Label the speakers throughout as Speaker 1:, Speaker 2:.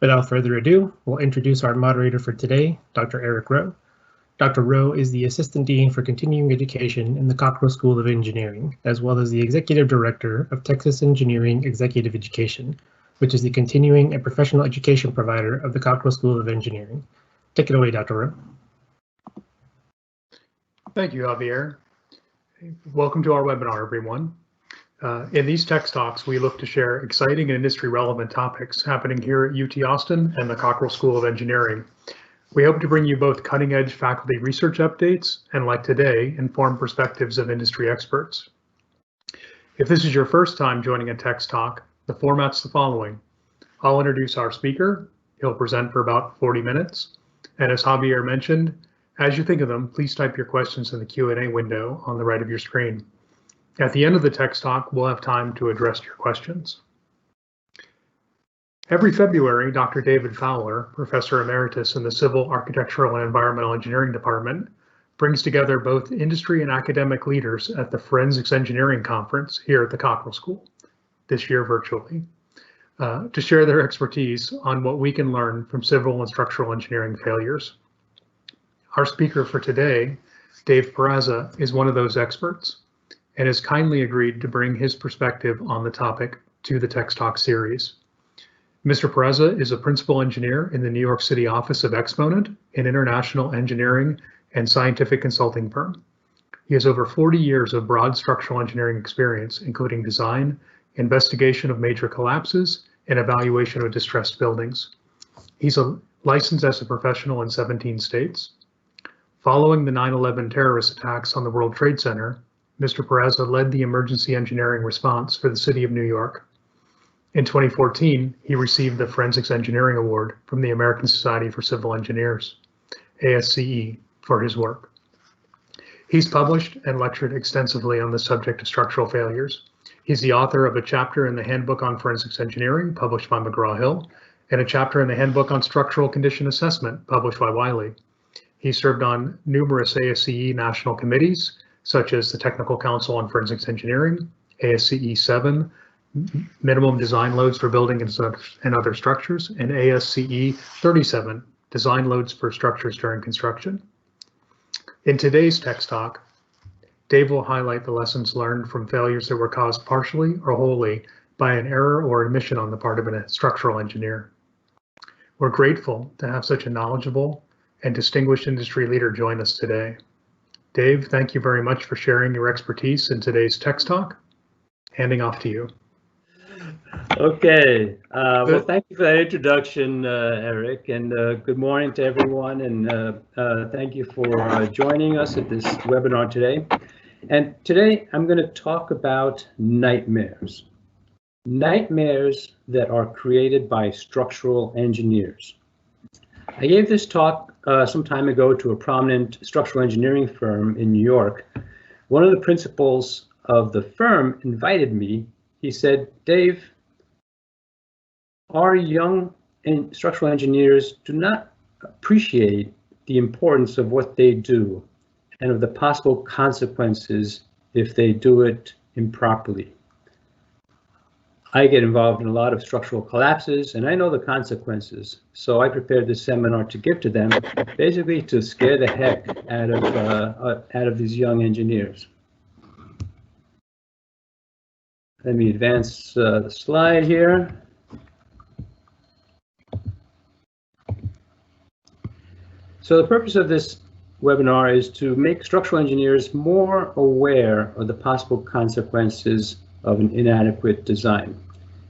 Speaker 1: Without further ado, we'll introduce our moderator for today, Dr. Eric Rowe. Dr. Rowe is the Assistant Dean for Continuing Education in the Cockrell School of Engineering, as well as the Executive Director of Texas Engineering Executive Education, which is the continuing and professional education provider of the Cockrell School of Engineering. Take it away, Dr. Rowe.
Speaker 2: Thank you, Javier. Welcome to our webinar, everyone. In these Text Talks, we look to share exciting and industry-relevant topics happening here at UT Austin and the Cockrell School of Engineering. We hope to bring you both cutting-edge faculty research updates and, like today, informed perspectives of industry experts. If this is your first time joining a Text Talk, the format's the following. I'll introduce our speaker. He'll present for about 40 minutes. And as Javier mentioned, as you think of them, please type your questions in the Q&A window on the right of your screen. At the end of the Text Talk, we'll have time to address your questions. Every February, Dr. David Fowler, Professor Emeritus in the Civil, Architectural, and Environmental Engineering Department, brings together both industry and academic leaders at the Forensics Engineering Conference here at the Cockrell School, this year virtually, to share their expertise on what we can learn from civil and structural engineering failures. Our speaker for today, Dave Peraza, is one of those experts and has kindly agreed to bring his perspective on the topic to the Text Talk series. Mr. Peraza is a principal engineer in the New York City office of Exponent, an international engineering and scientific consulting firm. He has over 40 years of broad structural engineering experience, including design, investigation of major collapses, and evaluation of distressed buildings. He's licensed as a professional in 17 states. Following the 9/11 terrorist attacks on the World Trade Center, Mr. Peraza led the emergency engineering response for the city of New York. In 2014, he received the Forensics Engineering Award from the American Society for Civil Engineers, ASCE, for his work. He's published and lectured extensively on the subject of structural failures. He's the author of a chapter in the Handbook on Forensics Engineering, published by McGraw-Hill, and a chapter in the Handbook on Structural Condition Assessment, published by Wiley. He served on numerous ASCE national committees, such as the Technical Council on Forensics Engineering, ASCE 7, Minimum Design Loads for Building and Other Structures, and ASCE 37, Design Loads for Structures During Construction. In today's Text Talk, Dave will highlight the lessons learned from failures that were caused partially or wholly by an error or omission on the part of a structural engineer. We're grateful to have such a knowledgeable and distinguished industry leader join us today. Dave, thank you very much for sharing your expertise in today's Text Talk. Handing off to you.
Speaker 3: Okay, well, thank you for that introduction, Eric, and good morning to everyone, and thank you for joining us at this webinar today. And today I'm going to talk about nightmares. Nightmares that are created by structural engineers. I gave this talk some time ago to a prominent structural engineering firm in New York. One of the principals of the firm invited me. He said, Dave, our young structural engineers do not appreciate the importance of what they do and of the possible consequences if they do it improperly. I get involved in a lot of structural collapses and I know the consequences. So I prepared this seminar to give to them, basically to scare the heck out of these young engineers. Let me advance the slide here. So the purpose of this webinar is to make structural engineers more aware of the possible consequences of an inadequate design.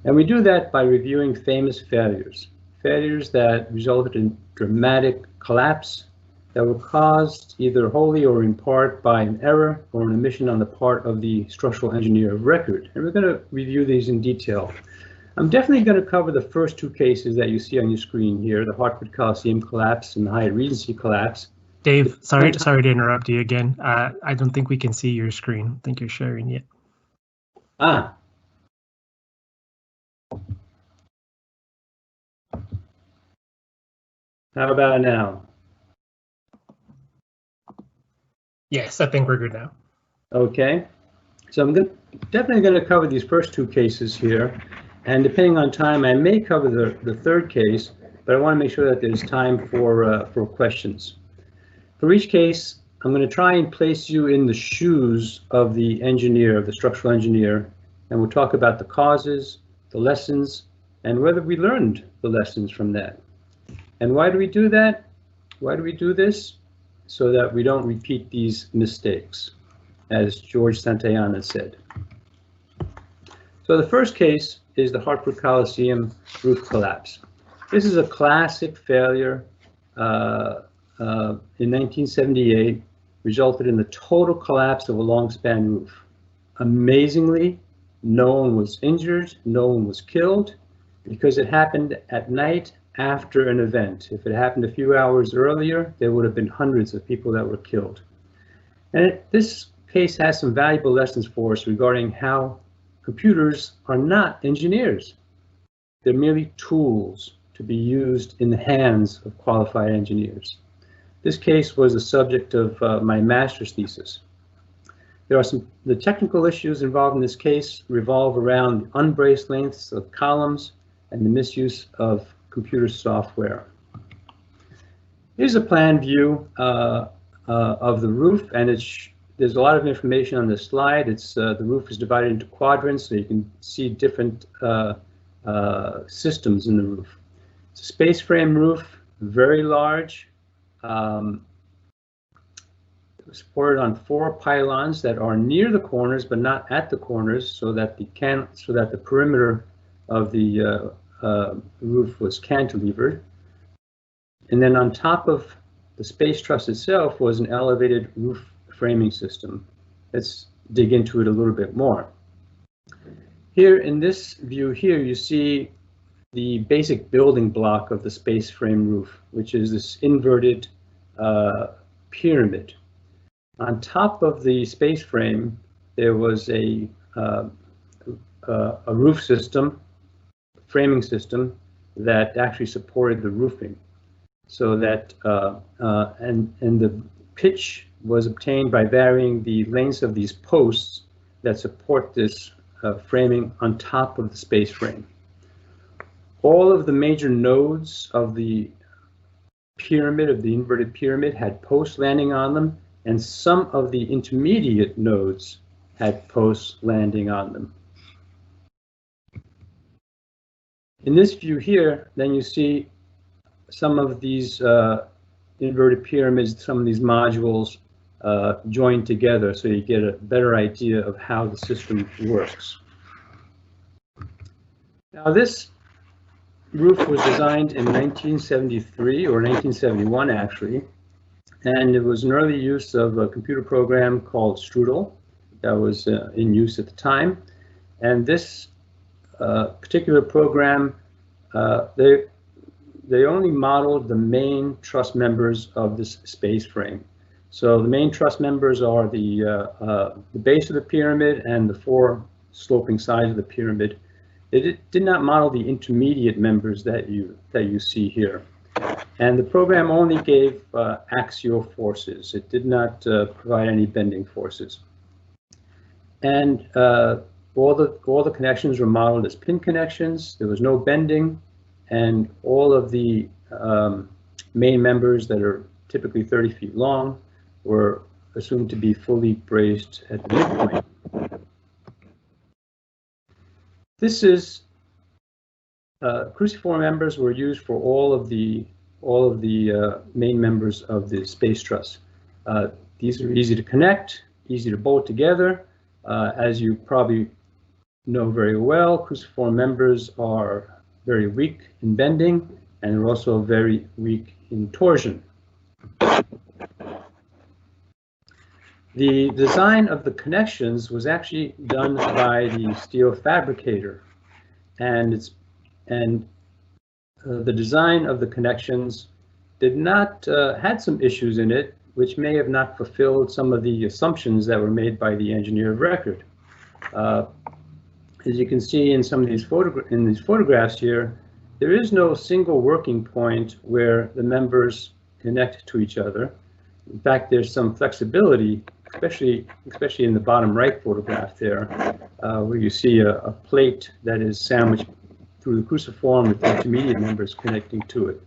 Speaker 3: And we do that by reviewing famous failures, failures that resulted in dramatic collapse that were caused either wholly or in part by an error or an omission on the part of the structural engineer of record. And we're going to review these in detail. I'm definitely going to cover the first two cases that you see on your screen here, the Hartford Coliseum collapse and the Hyatt Regency collapse.
Speaker 1: Dave, sorry to interrupt you again. I don't think we can see your screen. I think you're sharing it.
Speaker 3: Ah. How about now?
Speaker 1: Yes, I think we're good now.
Speaker 3: Okay, so I'm definitely going to cover these first two cases here, and depending on time, I may cover the third case, but I want to make sure that there's time for questions. For each case, I'm going to try and place you in the shoes of the engineer, of the structural engineer, and we'll talk about the causes, the lessons, and whether we learned the lessons from that. And why do we do that? Why do we do this? So that we don't repeat these mistakes, as George Santayana said. So the first case is the Hartford Coliseum roof collapse. This is a classic failure in 1978, resulted in the total collapse of a long-span roof. Amazingly, no one was injured, no one was killed, because it happened at night after an event. If it happened a few hours earlier, there would have been hundreds of people that were killed. And this case has some valuable lessons for us regarding how computers are not engineers. They're merely tools to be used in the hands of qualified engineers. This case was the subject of my master's thesis. The technical issues involved in this case revolve around the unbraced lengths of columns and the misuse of computer software. Here's a plan view of the roof, and there's a lot of information on this slide. The roof is divided into quadrants, so you can see different systems in the roof. It's a space frame roof, very large, supported on 4 pylons that are near the corners but not at the corners, so that the perimeter of the roof was cantilevered. And then on top of the space truss itself was an elevated roof framing system. Let's dig into it a little bit more. Here in this view here, you see the basic building block of the space frame roof, which is this inverted pyramid. On top of the space frame, there was a roof system, framing system, that actually supported the roofing. So that and the pitch was obtained by varying the lengths of these posts that support this framing on top of the space frame. All of the major nodes of the pyramid, of the inverted pyramid, had posts landing on them, and some of the intermediate nodes had posts landing on them. In this view here, then you see some of these inverted pyramids, some of these modules joined together, so you get a better idea of how the system works. Now, this roof was designed in 1973 or 1971 actually, and it was an early use of a computer program called Strudel that was in use at the time. And this particular program, they only modeled the main truss members of this space frame. So the main truss members are the base of the pyramid and the 4 sloping sides of the pyramid. It did not model the intermediate members that you see here. And the program only gave axial forces. It did not provide any bending forces. And all the connections were modeled as pin connections. There was no bending, and all of the main members that are typically 30 feet long were assumed to be fully braced at the midpoint. This is cruciform members were used for all of the main members of the space truss. These are easy to connect, easy to bolt together. As you probably know very well, cruciform members are very weak in bending, and they're also very weak in torsion. The design of the connections was actually done by the steel fabricator, and the design of the connections had some issues in it, which may have not fulfilled some of the assumptions that were made by the engineer of record. As you can see in some of these photographs here, there is no single working point where the members connect to each other. In fact, there's some flexibility, especially in the bottom right photograph there, where you see a plate that is sandwiched through the cruciform with intermediate members connecting to it.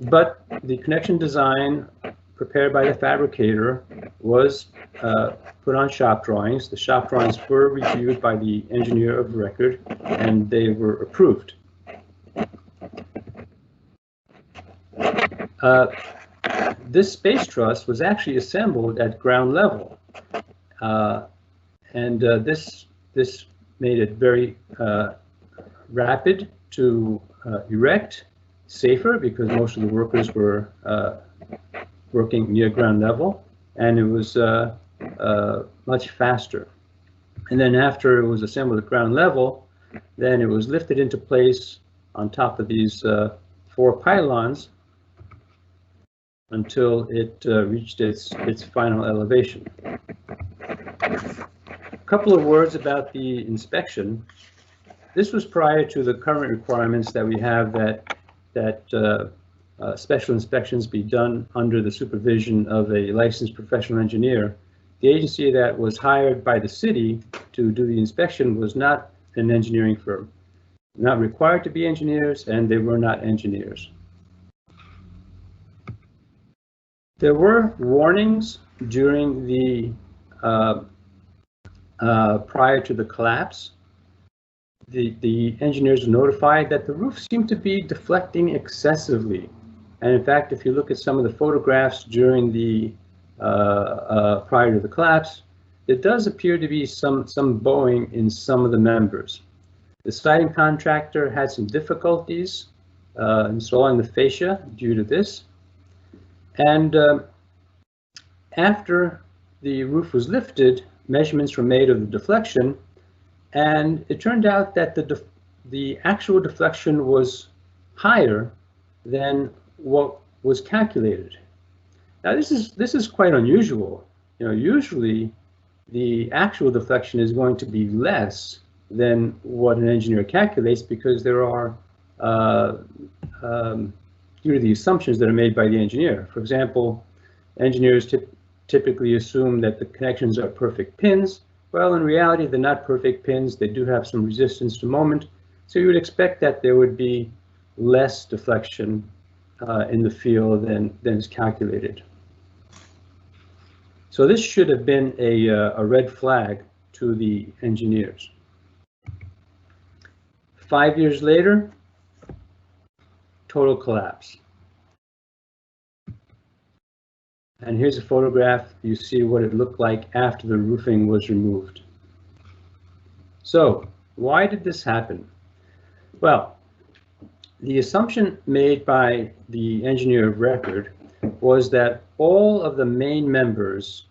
Speaker 3: But the connection design prepared by the fabricator was put on shop drawings. The shop drawings were reviewed by the engineer of record, and they were approved. This space truss was actually assembled at ground level, and this made it very rapid to erect, safer because most of the workers were working near ground level, and it was much faster. And then after it was assembled at ground level, then it was lifted into place on top of these 4 pylons until it reached its final elevation. A couple of words about the inspection. This was prior to the current requirements that we have that special inspections be done under the supervision of a licensed professional engineer. The agency that was hired by the city to do the inspection was not an engineering firm, not required to be engineers, and they were not engineers. There were warnings during the prior to the collapse. The engineers were notified that the roof seemed to be deflecting excessively. And in fact, if you look at some of the photographs during the prior to the collapse, it does appear to be some bowing in some of the members. The siding contractor had some difficulties installing the fascia due to this. And after the roof was lifted, measurements were made of the deflection, and it turned out that the actual deflection was higher than what was calculated. Now this is quite unusual. You know, usually the actual deflection is going to be less than what an engineer calculates because there are due to the assumptions that are made by the engineer. For example, engineers typically assume that the connections are perfect pins. Well, in reality, they're not perfect pins. They do have some resistance to moment. So you would expect that there would be less deflection in the field than is calculated. So this should have been a red flag to the engineers. 5 years later, total collapse. And here's a photograph. You see what it looked like after the roofing was removed. So why did this happen? Well, the assumption made by the engineer of record was that all of the main members,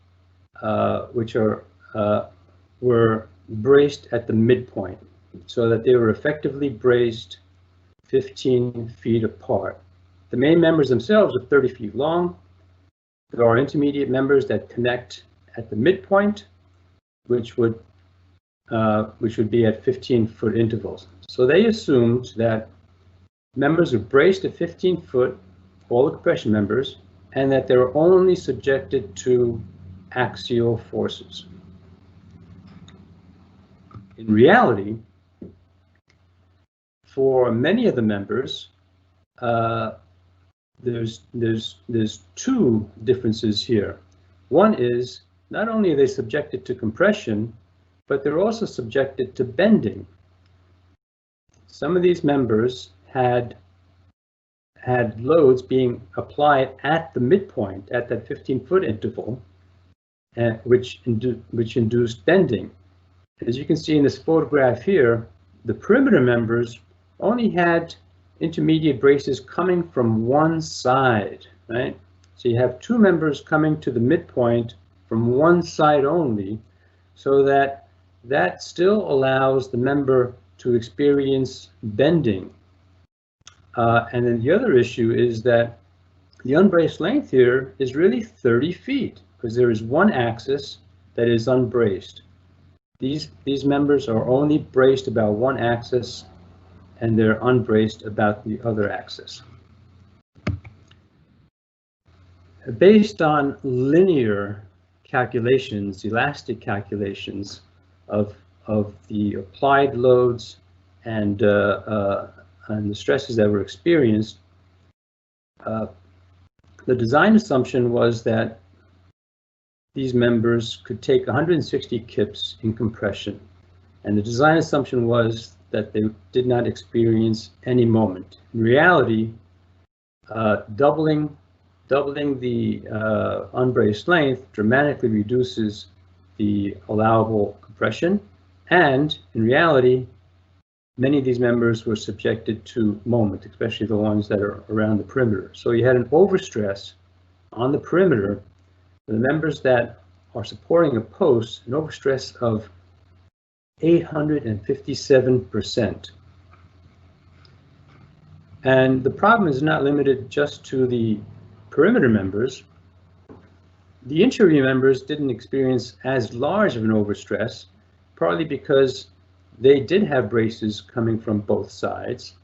Speaker 3: were braced at the midpoint, so that they were effectively braced 15 feet apart. The main members themselves are 30 feet long. There are intermediate members that connect at the midpoint, which would be at 15-foot intervals. So they assumed that members are braced at 15 foot, all the compression members, and that they're only subjected to axial forces. In reality, for many of the members, there's 2 differences here. One is not only are they subjected to compression, but they're also subjected to bending. Some of these members had loads being applied at the midpoint, at that 15-foot interval, which induced bending. As you can see in this photograph here, the perimeter members only had intermediate braces coming from one side, right? So you have 2 members coming to the midpoint from one side only, so that still allows the member to experience bending. And then the other issue is that the unbraced length here is really 30 feet, because there is one axis that is unbraced. These members are only braced about one axis, and they're unbraced about the other axis. Based on linear calculations, elastic calculations of the applied loads and the stresses that were experienced, the design assumption was that these members could take 160 kips in compression. And the design assumption was that they did not experience any moment. In reality, doubling the unbraced length dramatically reduces the allowable compression. And in reality, many of these members were subjected to moment, especially the ones that are around the perimeter. So you had an overstress on the perimeter. The members that are supporting a post, an overstress of 857%. And the problem is not limited just to the perimeter members. The interior members didn't experience as large of an overstress, partly because they did have braces coming from both sides,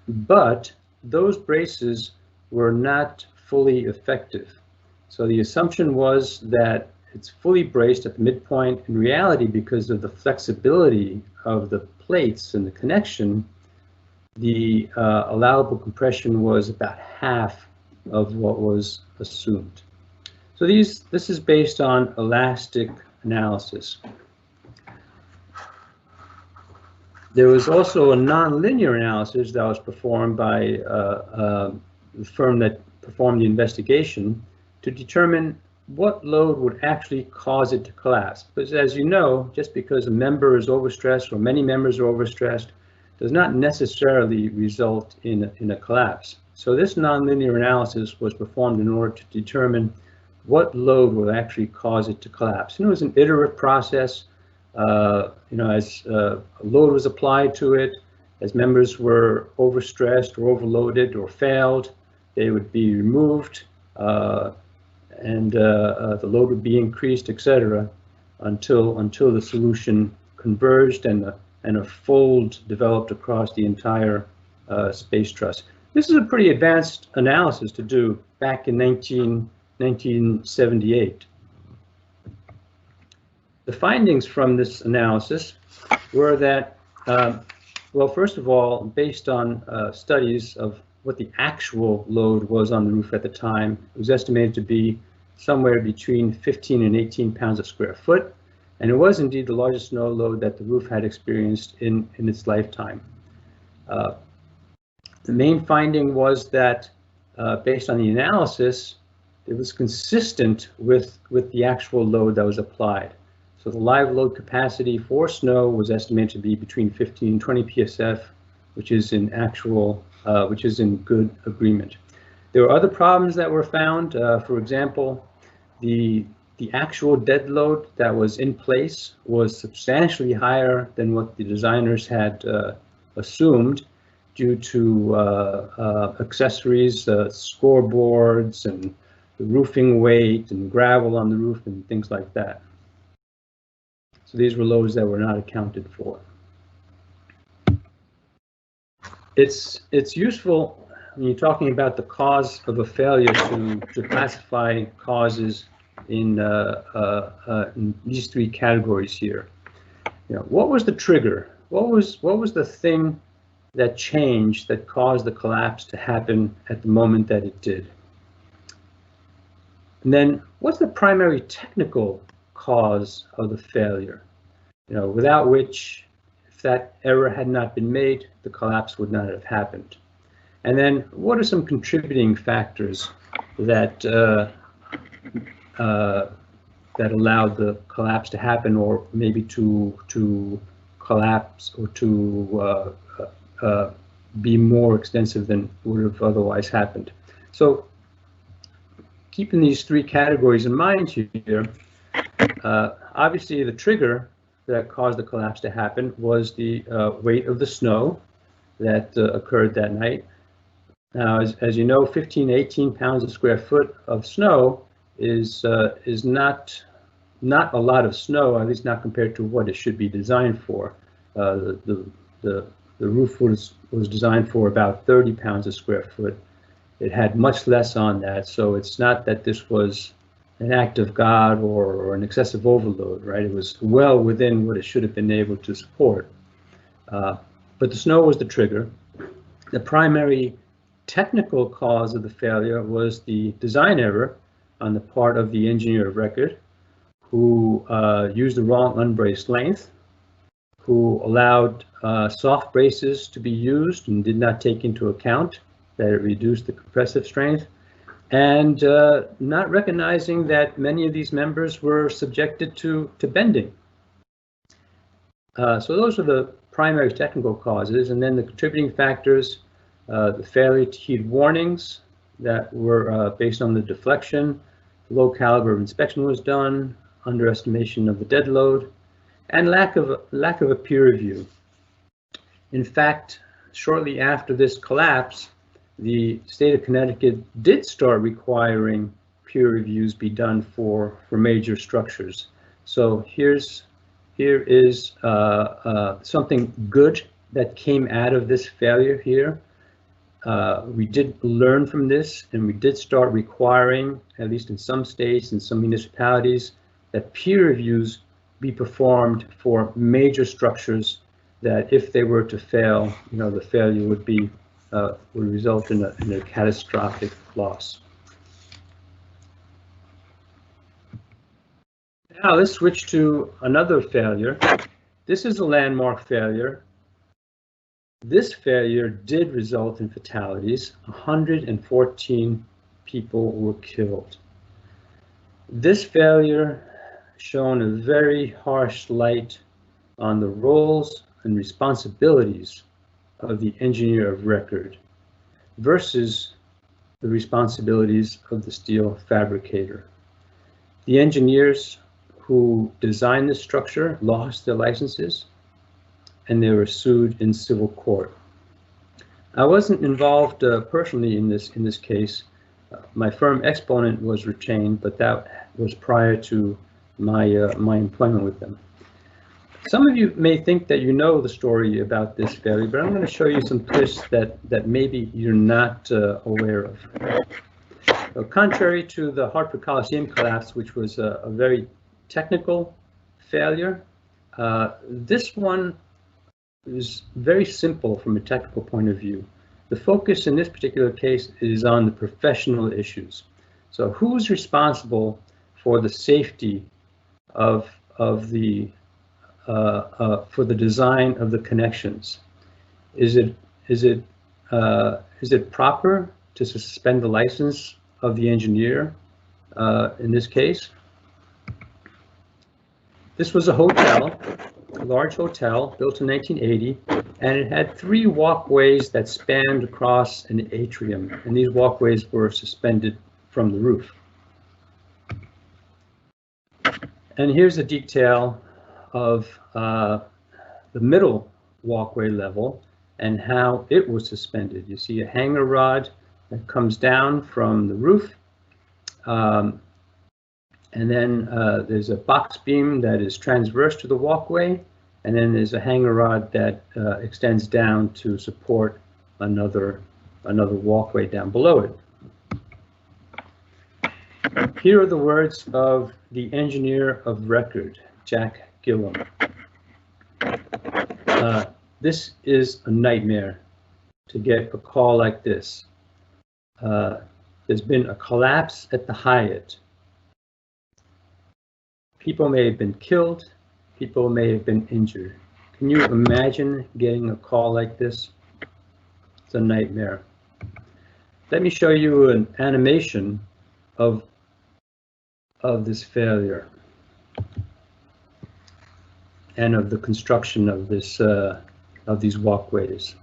Speaker 3: but those braces were not fully effective. So the assumption was that it's fully braced at the midpoint. In reality, because of the flexibility of the plates and the connection, the allowable compression was about half of what was assumed. So this is based on elastic analysis. There was also a nonlinear analysis that was performed by the firm that performed the investigation to determine what load would actually cause it to collapse. Because as you know, just because a member is overstressed or many members are overstressed does not necessarily result in a collapse. So this nonlinear analysis was performed in order to determine what load will actually cause it to collapse. And it was an iterative process. As a load was applied to it, as members were overstressed or overloaded or failed, they would be removed, and the load would be increased, etc., until the solution converged and a fold developed across the entire space truss. This is a pretty advanced analysis to do back in 1978. The findings from this analysis were that, well, first of all, based on studies of what the actual load was on the roof at the time, it was estimated to be somewhere between 15 and 18 pounds a square foot, and it was indeed the largest snow load that the roof had experienced in its lifetime. The main finding was that, based on the analysis, it was consistent with the actual load that was applied. So the live load capacity for snow was estimated to be between 15 and 20 PSF, which is in good agreement. There were other problems that were found. For example, the actual dead load that was in place was substantially higher than what the designers had assumed due to accessories, scoreboards, and the roofing weight, and gravel on the roof, and things like that. So these were loads that were not accounted for. It's useful when you're talking about the cause of a failure to classify causes in these three categories here. What was the trigger? What was the thing that changed that caused the collapse to happen at the moment that it did? And then what's the primary technical cause of the failure, without which, if that error had not been made, the collapse would not have happened? And then what are some contributing factors that allowed the collapse to happen, or maybe to collapse or to be more extensive than would have otherwise happened? So keeping these three categories in mind here, obviously the trigger that caused the collapse to happen was the weight of the snow that occurred that night. Now, as you know, 15 to 18 pounds a square foot of snow is not a lot of snow, at least not compared to what it should be designed for. The roof was designed for about 30 pounds a square foot. It had much less on that, so it's not that this was an act of God or an excessive overload, right? It was well within what it should have been able to support. But the snow was the trigger. The primary technical cause of the failure was the design error on the part of the engineer of record, who used the wrong unbraced length, who allowed soft braces to be used and did not take into account that it reduced the compressive strength, and not recognizing that many of these members were subjected to bending. So those are the primary technical causes, and then the contributing factors, the failure to heed warnings that were based on the deflection, low caliber of inspection was done, underestimation of the dead load, and lack of a peer review. In fact, shortly after this collapse, the state of Connecticut did start requiring peer reviews be done for major structures. So here is something good that came out of this failure here. We did learn from this, and we did start requiring, at least in some states and some municipalities, that peer reviews be performed for major structures, that if they were to fail, the failure would result in a catastrophic loss. Now let's switch to another failure. This is a landmark failure. This failure did result in fatalities. 114 people were killed. This failure shone a very harsh light on the roles and responsibilities of the engineer of record versus the responsibilities of the steel fabricator. The engineers who designed this structure lost their licenses, and they were sued in civil court. I wasn't involved personally in this case. My firm Exponent was retained, but that was prior to my employment with them. Some of you may think that you know the story about this failure, but I'm going to show you some twists that maybe you're not aware of. So contrary to the Hartford Coliseum collapse, which was a very technical failure, this one is very simple from a technical point of view. The focus in this particular case is on the professional issues. So who's responsible for the safety of the for the design of the connections? Is it proper to suspend the license of the engineer in this case? This was a hotel, a large hotel built in 1980, and it had 3 walkways that spanned across an atrium, and these walkways were suspended from the roof. And here's a detail of the middle walkway level and how it was suspended. You see a hanger rod that comes down from the roof, and then there's a box beam that is transverse to the walkway, and then there's a hanger rod that extends down to support another walkway down below it. Here are the words of the engineer of record, Jack Gillum. This is a nightmare to get a call like this. There's been a collapse at the Hyatt. People may have been killed, people may have been injured. Can you imagine getting a call like this? It's a nightmare. Let me show you an animation of this failure and of the construction of this of these walkways.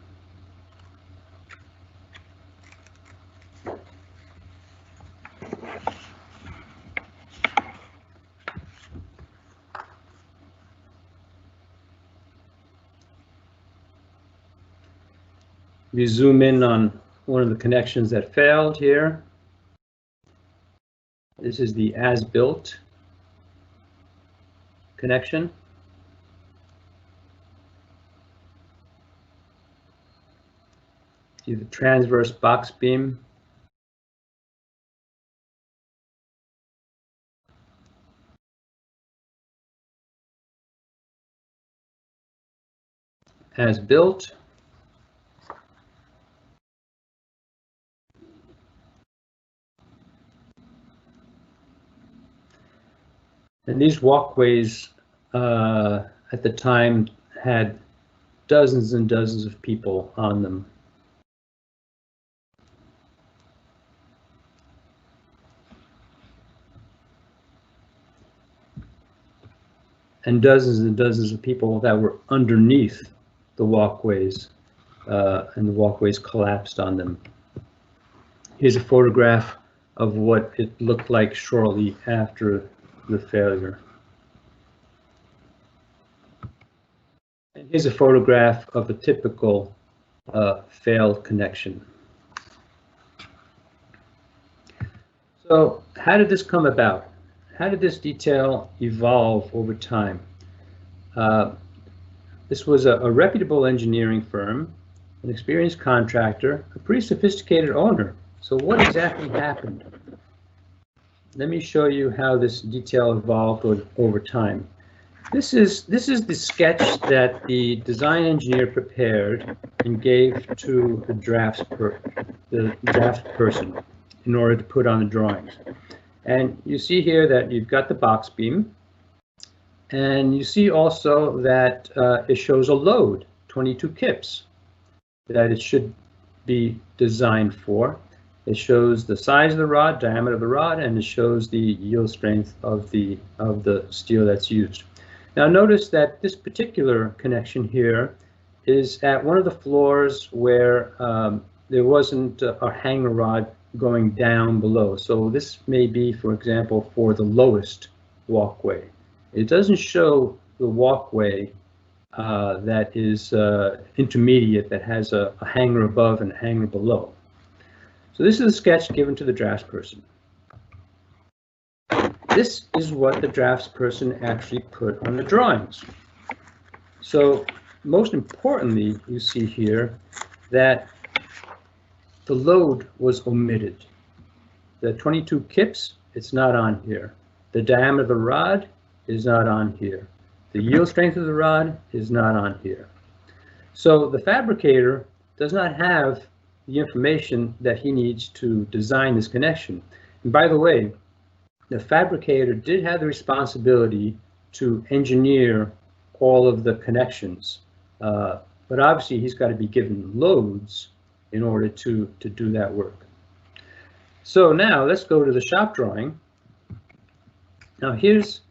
Speaker 3: We zoom in on one of the connections that failed here. This is the as-built connection. See the transverse box beam. as built. And these walkways at the time had dozens and dozens of people on them. And dozens of people that were underneath the walkways, and the walkways collapsed on them. Here's a photograph of what it looked like shortly after the failure. And here's a photograph of a typical failed connection. So how did this come about? How did this detail evolve over time? This was a reputable engineering firm, an experienced contractor, a pretty sophisticated owner. So what exactly happened? Let me show you how this detail evolved over time. This is the sketch that the design engineer prepared and gave to the draft person in order to put on the drawings. And you see here that you've got the box beam, and you see also that it shows a load, 22 kips, that it should be designed for. It shows the size of the rod, diameter of the rod, and it shows the yield strength of the steel that's used. Now notice that this particular connection here is at one of the floors where there wasn't a hanger rod going down below. So this may be, for example, for the lowest walkway. It doesn't show the walkway that is intermediate, that has a hanger above and a hanger below. So this is a sketch given to the draftsperson. This is what the draftsperson actually put on the drawings. So most importantly, you see here that the load was omitted. The 22 kips, it's not on here. The diameter of the rod is not on here. The yield strength of the rod is not on here. So the fabricator does not have the information that he needs to design this connection. And by the way, the fabricator did have the responsibility to engineer all of the connections, but obviously he's got to be given loads in order to do that work. So now let's go to the shop drawing. Now here's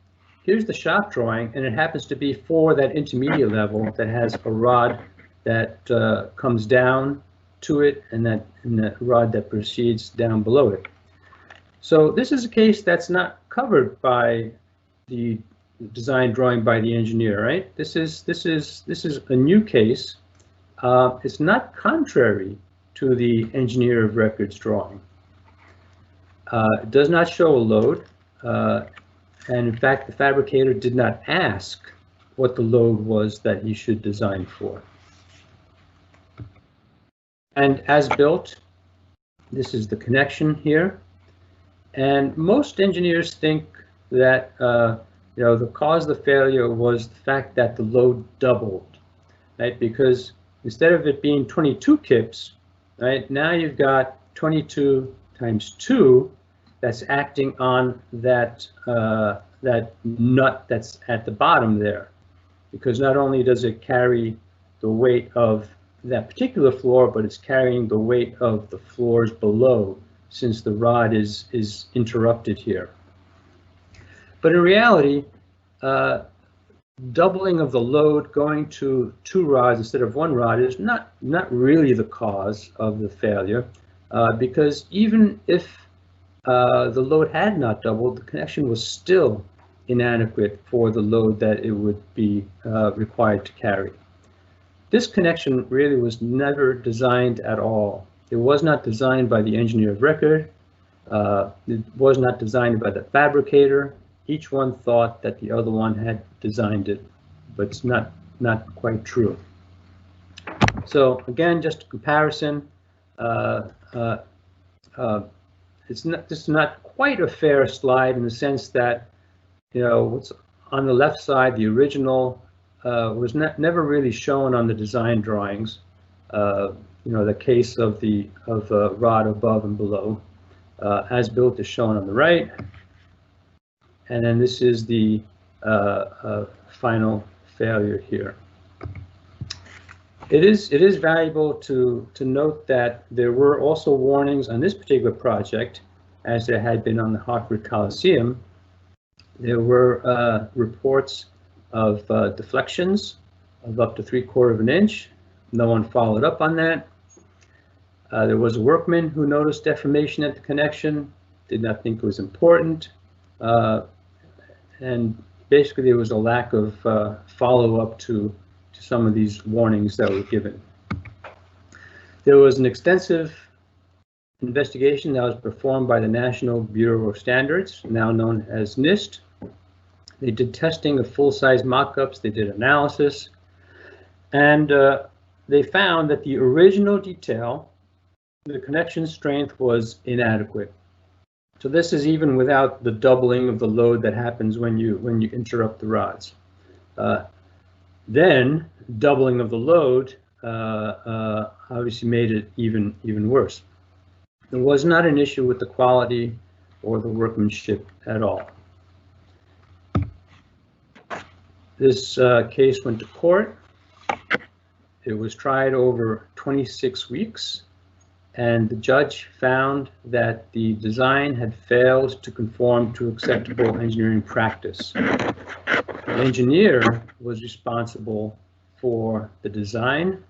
Speaker 3: the shop drawing, and it happens to be for that intermediate level that has a rod that comes down to it, and that rod that proceeds down below it. So this is a case that's not covered by the design drawing by the engineer, right? This is a new case. It's not contrary to the engineer of records drawing. It does not show a load, and in fact the fabricator did not ask what the load was that he should design for. And as built, this is the connection here. And most engineers think that the cause of the failure was the fact that the load doubled, right? Because instead of it being 22 kips, right, now you've got 22 times 2 that's acting on that that nut that's at the bottom there. Because not only does it carry the weight of that particular floor, but it's carrying the weight of the floors below, since the rod is interrupted here. But in reality, doubling of the load going to 2 rods instead of 1 rod is not really the cause of the failure, because even if the load had not doubled, the connection was still inadequate for the load that it would be required to carry. This connection really was never designed at all. It was not designed by the engineer of record. It was not designed by the fabricator. Each one thought that the other one had designed it, but it's not quite true. So again, just a comparison. It's not quite a fair slide in the sense that, what's on the left side, the original was never really shown on the design drawings. The case of the rod above and below. As built is shown on the right, and then this is the final failure here. It is valuable to note that there were also warnings on this particular project, as there had been on the Hartford Coliseum. There were reports of deflections of up to 3/4 of an inch. No one followed up on that. There was a workman who noticed deformation at the connection, did not think it was important, and basically there was a lack of follow-up to some of these warnings that were given. There was an extensive investigation that was performed by the National Bureau of Standards, now known as NIST. They did testing of full-size mock-ups, they did analysis, and they found that the original detail, the connection strength, was inadequate. So this is even without the doubling of the load that happens when you interrupt the rods. Then doubling of the load obviously made it even worse. There was not an issue with the quality or the workmanship at all. This case went to court. It was tried over 26 weeks, and the judge found that the design had failed to conform to acceptable engineering practice. The engineer was responsible for the design.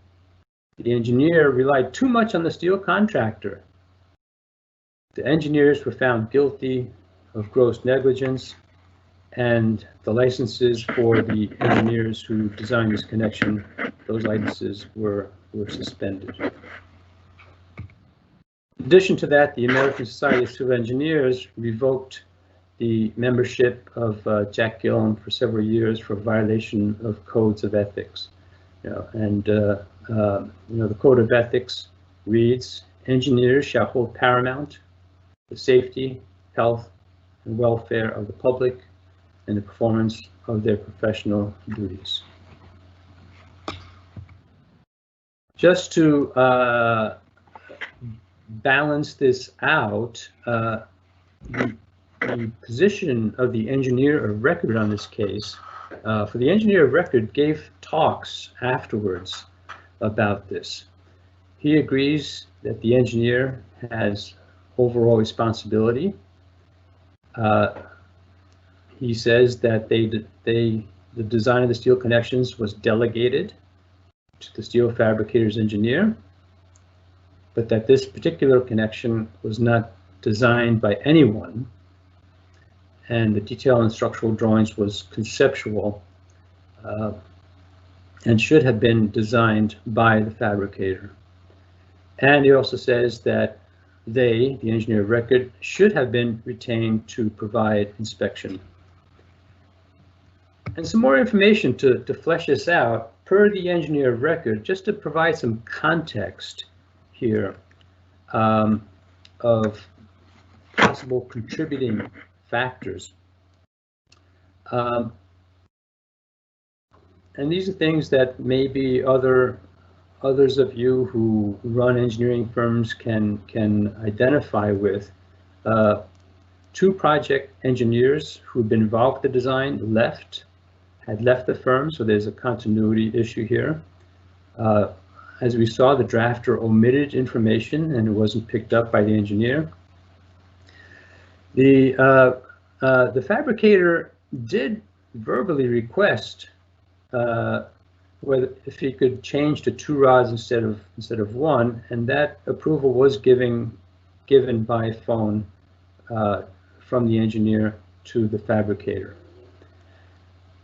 Speaker 3: The engineer relied too much on the steel contractor. The engineers were found guilty of gross negligence, and the licenses for the engineers who designed this connection, those licenses were suspended. In addition to that, the American Society of Civil Engineers revoked the membership of Jack Gillen for several years for violation of codes of ethics. The code of ethics reads, engineers shall hold paramount the safety, health, and welfare of the public in the performance of their professional duties. Just to balance this out, the position of the engineer of record on this case, for the engineer of record gave talks afterwards about this. He agrees that the engineer has overall responsibility. He says that the design of the steel connections was delegated to the steel fabricator's engineer, but that this particular connection was not designed by anyone, and the detail in structural drawings was conceptual and should have been designed by the fabricator. And he also says that they, the engineer of record, should have been retained to provide inspection. And some more information to flesh this out, per the engineer of record, just to provide some context here of possible contributing factors. And these are things that maybe others of you who run engineering firms can identify with. Two project engineers who've been involved with the design had left the firm, so there's a continuity issue here. As we saw, the drafter omitted information and it wasn't picked up by the engineer. The fabricator did verbally request if he could change to 2 rods instead of 1, and that approval was given by phone from the engineer to the fabricator.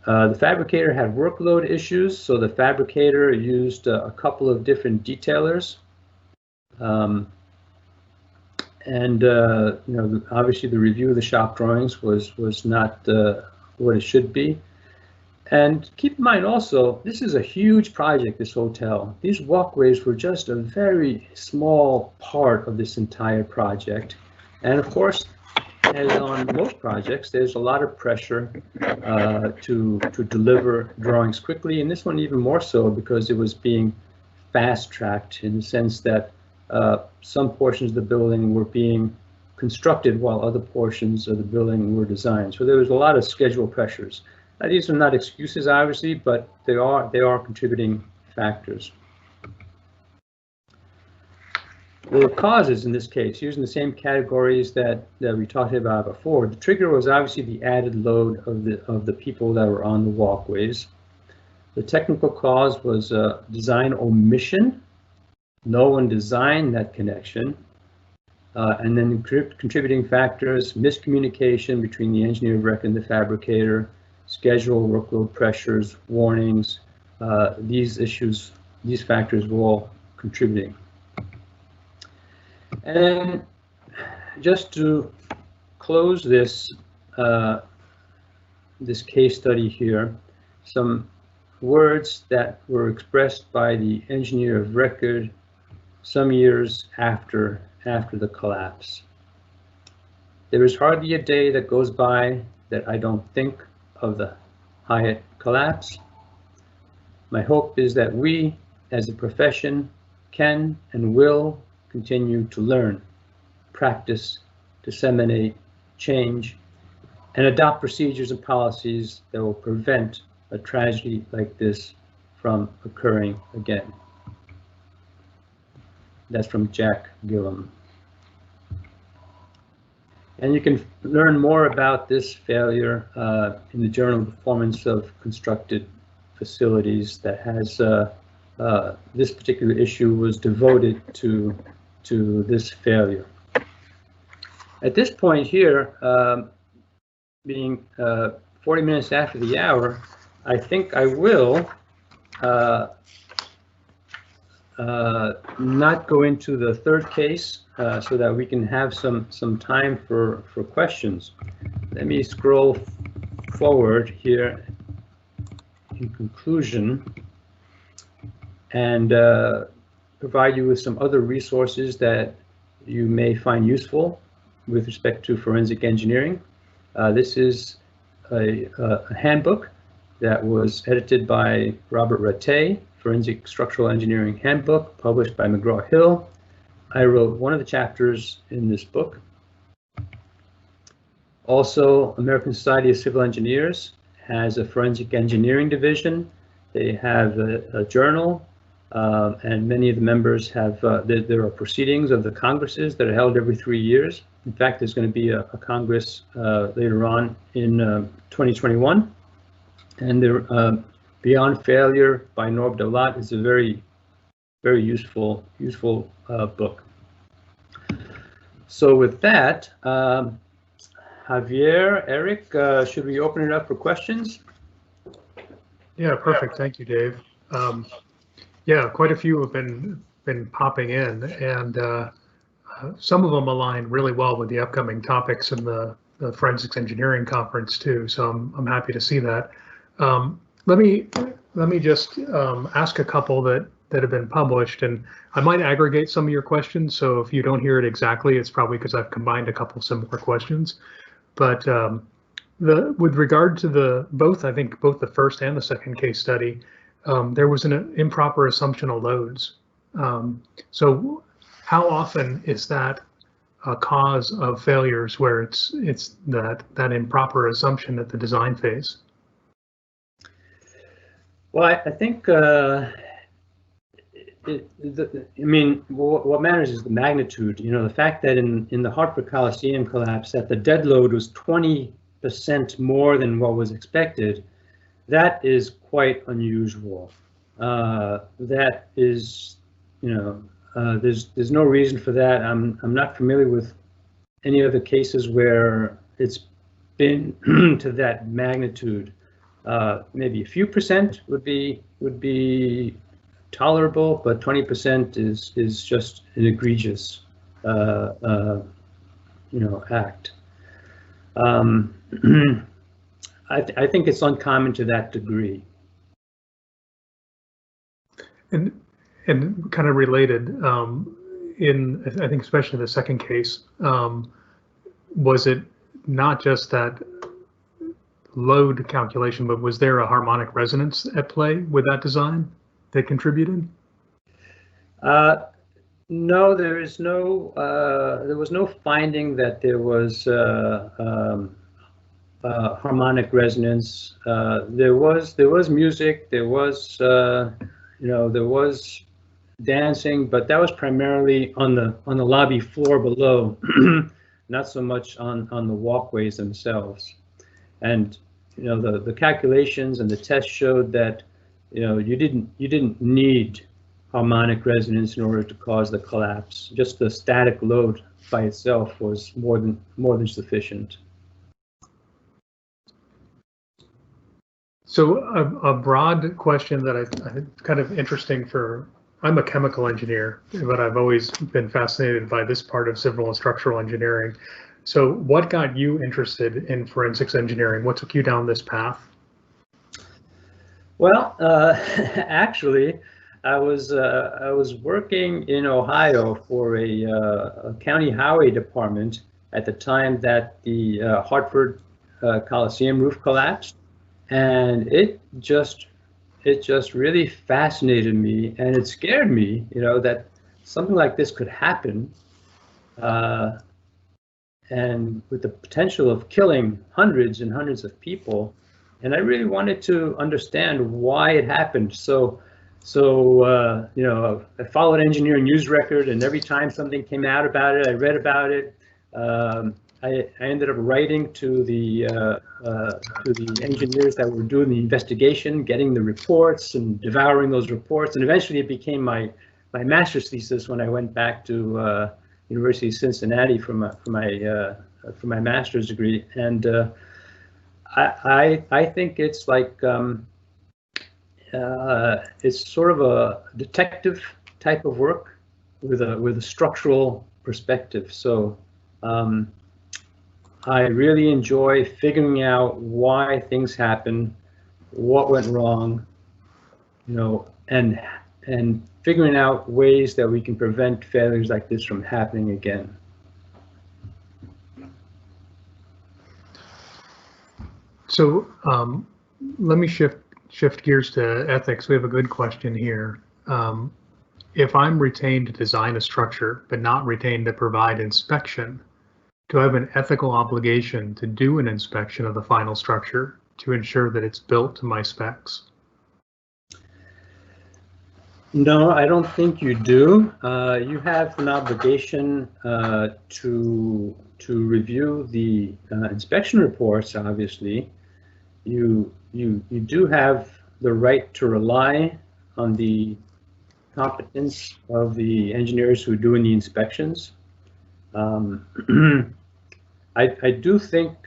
Speaker 3: The fabricator had workload issues, so the fabricator used a couple of different detailers. Obviously the review of the shop drawings was not what it should be. And keep in mind also, this is a huge project, this hotel. These walkways were just a very small part of this entire project. And of course, as on most projects, there's a lot of pressure to deliver drawings quickly, and this one even more so because it was being fast-tracked in the sense that some portions of the building were being constructed while other portions of the building were designed. So there was a lot of schedule pressures. These are not excuses, obviously, but they are contributing factors. The causes in this case, using the same categories that we talked about before, the trigger was obviously the added load of the people that were on the walkways. The technical cause was design omission. No one designed that connection. And then contributing factors, miscommunication between the engineer of record and the fabricator, schedule, workload pressures, warnings. These factors were all contributing. And just to close this this case study here, some words that were expressed by the engineer of record some years after the collapse. There is hardly a day that goes by that I don't think of the Hyatt collapse. My hope is that we, as a profession, can and will continue to learn, practice, disseminate, change, and adopt procedures and policies that will prevent a tragedy like this from occurring again. That's from Jack Gillum. And you can learn more about this failure in the Journal of Performance of Constructed Facilities that has this particular issue was devoted to this failure. At this point here, being 40 minutes after the hour, I think I will not go into the third case so that we can have some time for questions. Let me scroll forward here in conclusion and provide you with some other resources that you may find useful with respect to forensic engineering. This is a handbook that was edited by Robert Rattay, Forensic Structural Engineering Handbook, published by McGraw-Hill. I wrote one of the chapters in this book. Also, American Society of Civil Engineers has a forensic engineering division. They have a journal, and many of the members have, there are proceedings of the congresses that are held every 3 years. In fact, there's going to be a congress later on in 2021. And the Beyond Failure by Norb Dowlat is a very useful book. So with that, Javier, Eric, should we open it up for questions?
Speaker 2: Yeah, perfect. Thank you, Dave. Yeah, quite a few have been popping in, and some of them align really well with the upcoming topics in the Forensics Engineering Conference too. So I'm happy to see that. Let me just ask a couple that have been published, and I might aggregate some of your questions. So if you don't hear it exactly, it's probably because I've combined a couple similar questions. But with regard to I think both the first and the second case study, there was an improper assumption of loads. So how often is that a cause of failures where it's that improper assumption at the design phase?
Speaker 3: Well, I think what matters is the magnitude. You know, the fact that in the Hartford Coliseum collapse, that the dead load was 20% more than what was expected, that is quite unusual. That is, you know, there's no reason for that. I'm not familiar with any other cases where it's been to that magnitude. Maybe a few percent would be tolerable, but 20% is just an egregious, act. I think it's uncommon to that degree.
Speaker 2: And kind of related, I think especially the second case, was it not just that load calculation, but was there a harmonic resonance at play with that design that contributed?
Speaker 3: No, there is no. There was no finding that there was harmonic resonance. There was music. There was there was dancing, but that was primarily on the lobby floor below, not so much on the walkways themselves. And the calculations and the tests showed that you didn't need harmonic resonance in order to cause the collapse. Just the static load by itself was more than sufficient.
Speaker 2: So a broad question that I kind of interesting for, I'm a chemical engineer, but I've always been fascinated by this part of civil and structural engineering. So what got you interested in forensics engineering? What took you down this path?
Speaker 3: Well, actually, I was working in Ohio for a county highway department at the time that the Hartford Coliseum roof collapsed, and it just really fascinated me, and it scared me, that something like this could happen, and with the potential of killing hundreds and hundreds of people. And I really wanted to understand why it happened. So I followed Engineering News Record, and every time something came out about it, I read about it. I ended up writing to the engineers that were doing the investigation, getting the reports and devouring those reports, and eventually it became my master's thesis when I went back to University of Cincinnati for my master's degree. And I think it's like it's sort of a detective type of work with a structural perspective. So I really enjoy figuring out why things happen, what went wrong, and figuring out ways that we can prevent failures like this from happening again.
Speaker 2: So let me shift gears to ethics. We have a good question here. If I'm retained to design a structure, but not retained to provide inspection, do I have an ethical obligation to do an inspection of the final structure to ensure that it's built to my specs?
Speaker 3: No, I don't think you do. You have an obligation to review the inspection reports. Obviously, you do have the right to rely on the competence of the engineers who are doing the inspections. I do think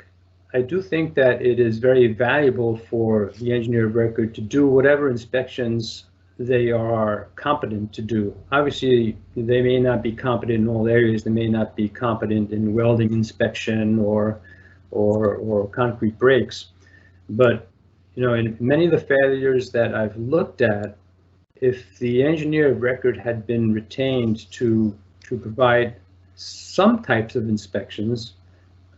Speaker 3: that it is very valuable for the engineer of record to do whatever inspections they are competent to do. Obviously, they may not be competent in all areas. They may not be competent in welding inspection or concrete breaks. But in many of the failures that I've looked at, if the engineer of record had been retained to provide some types of inspections,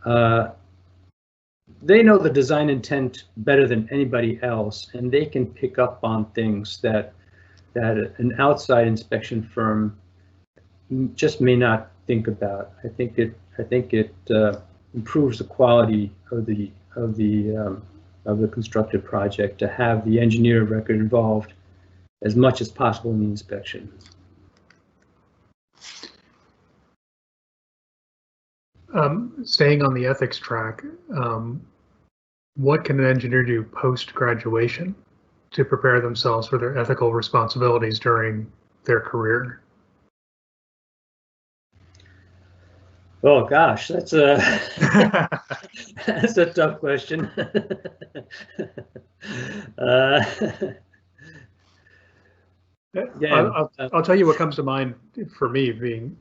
Speaker 3: they know the design intent better than anybody else, and they can pick up on things that an outside inspection firm just may not think about. I think it improves the quality of the constructed project to have the engineer of record involved as much as possible in the inspection.
Speaker 2: Staying on the ethics track, what can an engineer do post-graduation to prepare themselves for their ethical responsibilities during their career?
Speaker 3: Oh gosh, that's a that's a tough question.
Speaker 2: Yeah, I'll tell you what comes to mind for me, being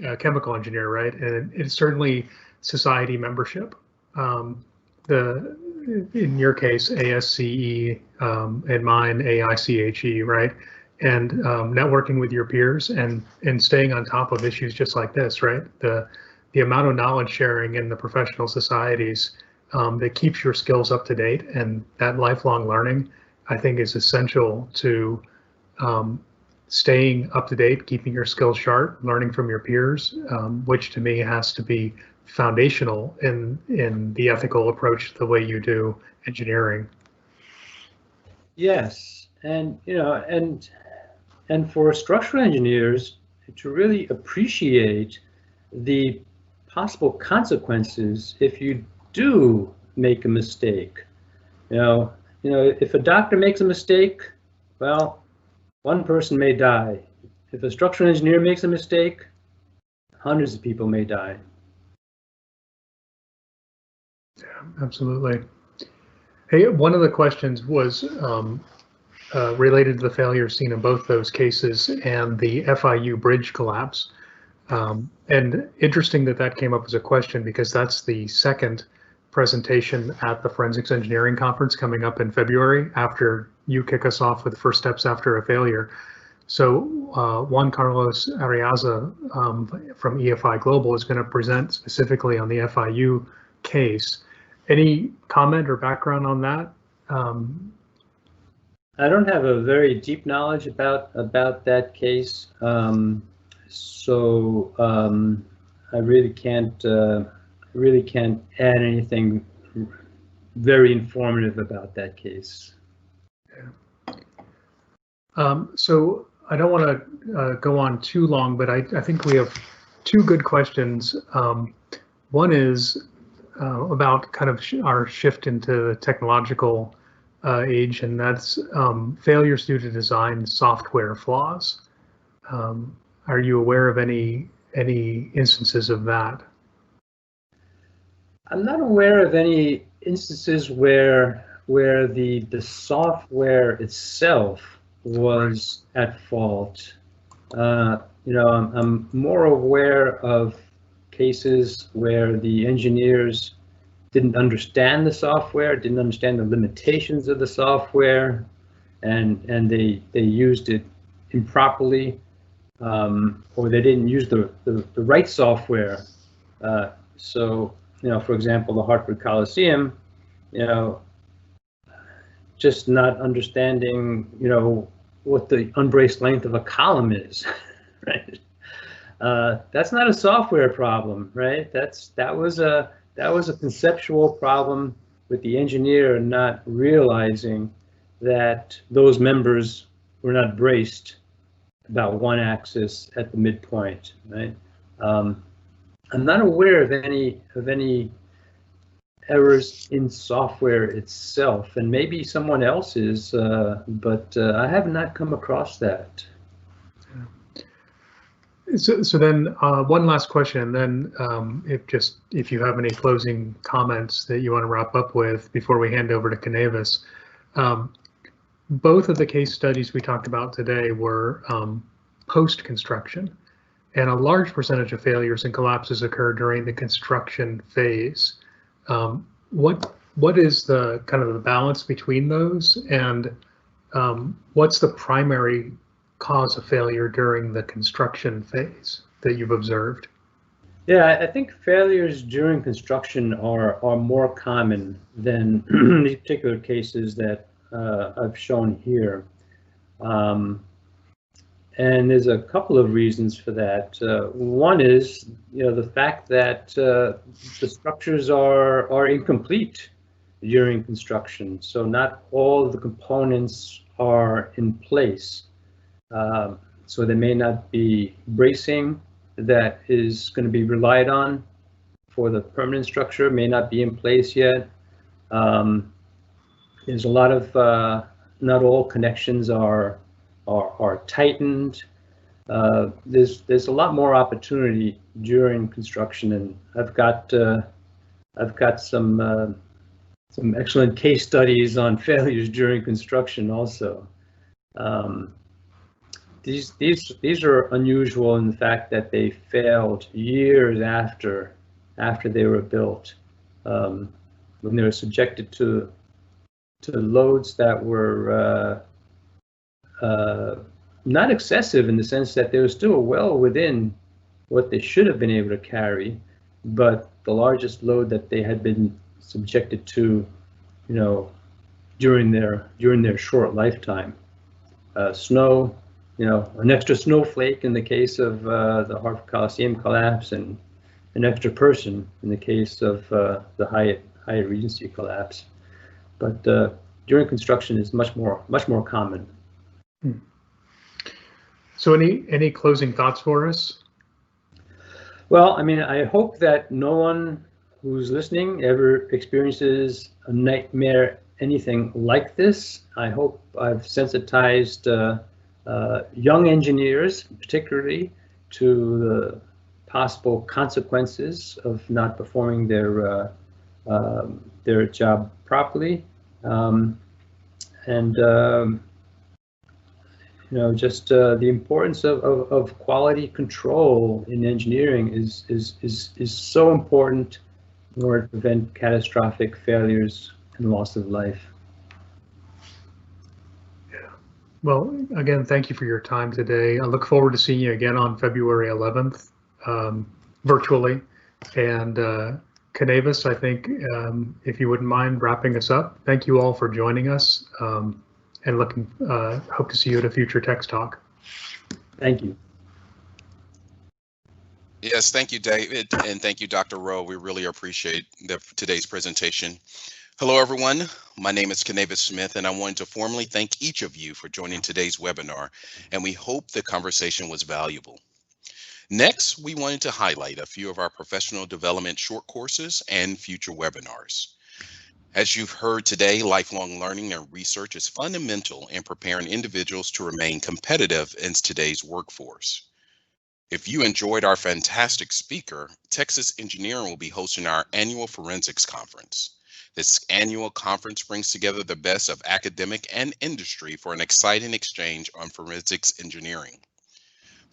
Speaker 2: a chemical engineer, right? And it's certainly society membership. In your case, ASCE, and mine, AICHE, right? And networking with your peers and staying on top of issues just like this, right? The the amount of knowledge sharing in the professional societies that keeps your skills up to date, and that lifelong learning, I think, is essential to staying up to date, keeping your skills sharp, learning from your peers, which to me has to be foundational in the ethical approach to the way you do engineering.
Speaker 3: Yes, and and for structural engineers to really appreciate the possible consequences if you do make a mistake. If a doctor makes a mistake, well, one person may die. If a structural engineer makes a mistake, hundreds of people may die.
Speaker 2: Yeah, absolutely. Hey, one of the questions was related to the failure seen in both those cases and the FIU bridge collapse. And interesting that came up as a question, because that's the second presentation at the Forensics Engineering Conference coming up in February, after you kick us off with first steps after a failure. So Juan Carlos Arriaza from EFI Global is going to present specifically on the FIU case. Any comment or background on that?
Speaker 3: I don't have a very deep knowledge about that case, so I really can't add anything very informative about that case.
Speaker 2: Yeah. So I don't want to go on too long, but I think we have two good questions. One is about kind of our shift into the technological age, and that's failures due to design software flaws. Are you aware of any instances of that?
Speaker 3: I'm not aware of any instances where the software itself was at fault. I'm more aware of cases where the engineers didn't understand the software, didn't understand the limitations of the software, and they used it improperly, or they didn't use the right software. So, for example, the Hartford Coliseum, just not understanding, what the unbraced length of a column is, right? That's not a software problem, right? That was a conceptual problem with the engineer not realizing that those members were not braced about one axis at the midpoint, right? I'm not aware of any errors in software itself, and maybe someone else is, but I have not come across that.
Speaker 2: So then one last question, and then if you have any closing comments that you want to wrap up with before we hand over to Canavis. Both of the case studies we talked about today were post-construction, and a large percentage of failures and collapses occur during the construction phase. What is the kind of the balance between those, and what's the primary cause of failure during the construction phase that you've observed?
Speaker 3: Yeah, I think failures during construction are more common than these particular cases that I've shown here. And there's a couple of reasons for that. One is, the fact that the structures are incomplete during construction, so not all of the components are in place. So there may not be bracing that is going to be relied on for the permanent structure, may not be in place yet. There's a lot of, not all connections are tightened. There's a lot more opportunity during construction, and I've got some excellent case studies on failures during construction also. These are unusual in the fact that they failed years after they were built, when they were subjected to loads that were not excessive, in the sense that they were still well within what they should have been able to carry, but the largest load that they had been subjected to, during their short lifetime. Snow, an extra snowflake in the case of the Hartford Coliseum collapse, and an extra person in the case of the Hyatt Regency collapse. But during construction is much more common.
Speaker 2: So any closing thoughts for us?
Speaker 3: Well, I hope that no one who's listening ever experiences a nightmare, anything like this. I hope I've sensitized young engineers, particularly, to the possible consequences of not performing their job properly, just the importance of quality control in engineering is so important in order to prevent catastrophic failures and loss of life.
Speaker 2: Yeah. Well, again, thank you for your time today. I look forward to seeing you again on February 11th, virtually. And Canavis, I think, if you wouldn't mind wrapping us up, thank you all for joining us. And hope to see you at a future Text Talk.
Speaker 3: Thank you.
Speaker 4: Yes, thank you, David, and thank you, Dr. Rowe. We really appreciate today's presentation. Hello, everyone. My name is Canavis Smith, and I wanted to formally thank each of you for joining today's webinar, and we hope the conversation was valuable. Next, we wanted to highlight a few of our professional development short courses and future webinars. As you've heard today, lifelong learning and research is fundamental in preparing individuals to remain competitive in today's workforce. If you enjoyed our fantastic speaker, Texas Engineering will be hosting our annual Forensics Conference. This annual conference brings together the best of academic and industry for an exciting exchange on forensics engineering.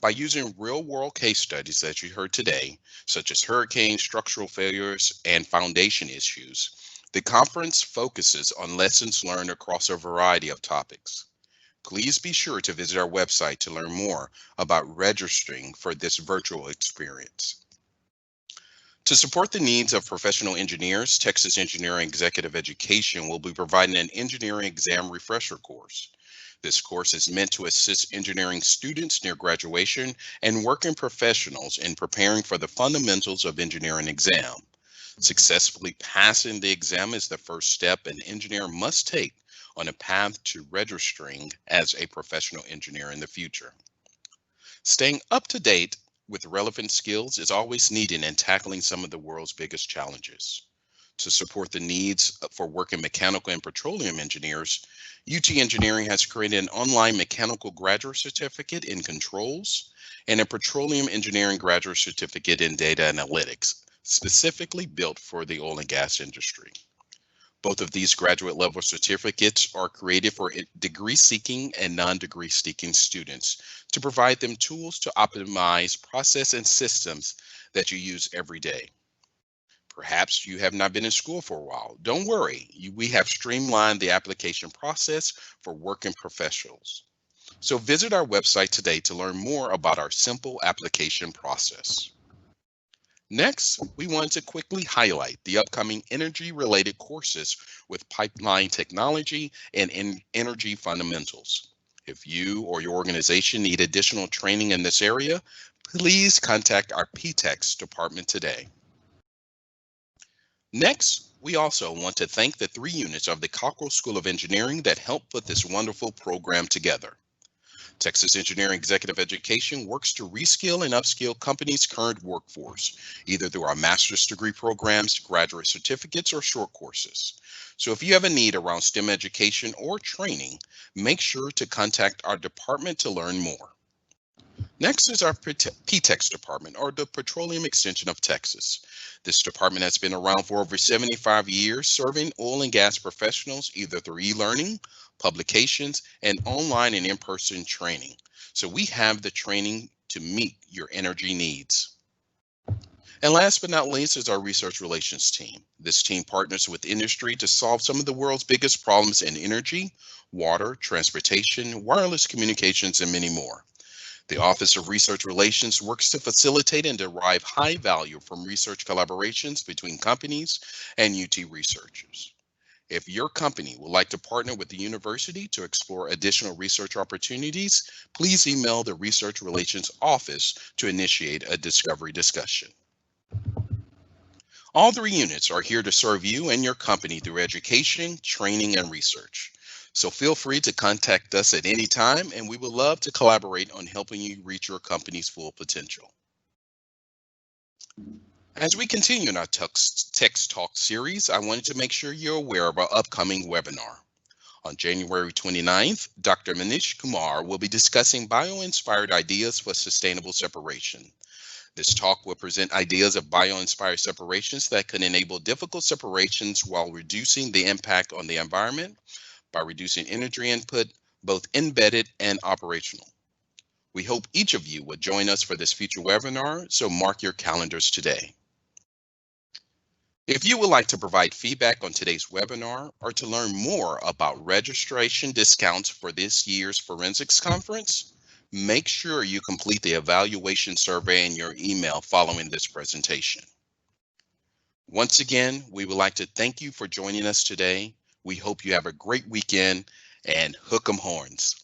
Speaker 4: By using real-world case studies that you heard today, such as hurricanes, structural failures, and foundation issues, the conference focuses on lessons learned across a variety of topics. Please be sure to visit our website to learn more about registering for this virtual experience. To support the needs of professional engineers, Texas Engineering Executive Education will be providing an engineering exam refresher course. This course is meant to assist engineering students near graduation and working professionals in preparing for the fundamentals of engineering exam. Successfully passing the exam is the first step an engineer must take on a path to registering as a professional engineer in the future. Staying up to date with relevant skills is always needed in tackling some of the world's biggest challenges. To support the needs for working mechanical and petroleum engineers, UT Engineering has created an online mechanical graduate certificate in controls and a petroleum engineering graduate certificate in data analytics, specifically built for the oil and gas industry. Both of these graduate level certificates are created for degree seeking and non-degree seeking students to provide them tools to optimize process and systems that you use every day. Perhaps you have not been in school for a while. Don't worry, we have streamlined the application process for working professionals. So visit our website today to learn more about our simple application process. Next, we want to quickly highlight the upcoming energy-related courses with pipeline technology and energy fundamentals. If you or your organization need additional training in this area, please contact our PTEX department today. Next, we also want to thank the 3 units of the Cockrell School of Engineering that helped put this wonderful program together. Texas Engineering Executive Education works to reskill and upskill companies' current workforce, either through our master's degree programs, graduate certificates, or short courses. So if you have a need around STEM education or training, make sure to contact our department to learn more. Next is our PTEX department, or the Petroleum Extension of Texas. This department has been around for over 75 years, serving oil and gas professionals either through e-learning, publications, and online and in-person training. So we have the training to meet your energy needs. And last but not least is our research relations team. This team partners with industry to solve some of the world's biggest problems in energy, water, transportation, wireless communications, and many more. The Office of Research Relations works to facilitate and derive high value from research collaborations between companies and UT researchers. If your company would like to partner with the university to explore additional research opportunities, please email the Research Relations Office to initiate a discovery discussion. All 3 units are here to serve you and your company through education, training, and research. So feel free to contact us at any time, and we would love to collaborate on helping you reach your company's full potential. As we continue in our Text Talk series, I wanted to make sure you're aware of our upcoming webinar. On January 29th, Dr. Manish Kumar will be discussing bio-inspired ideas for sustainable separation. This talk will present ideas of bio-inspired separations that can enable difficult separations while reducing the impact on the environment by reducing energy input, both embedded and operational. We hope each of you will join us for this future webinar, so mark your calendars today. If you would like to provide feedback on today's webinar or to learn more about registration discounts for this year's Forensics Conference, make sure you complete the evaluation survey in your email following this presentation. Once again, we would like to thank you for joining us today. We hope you have a great weekend and hook 'em horns.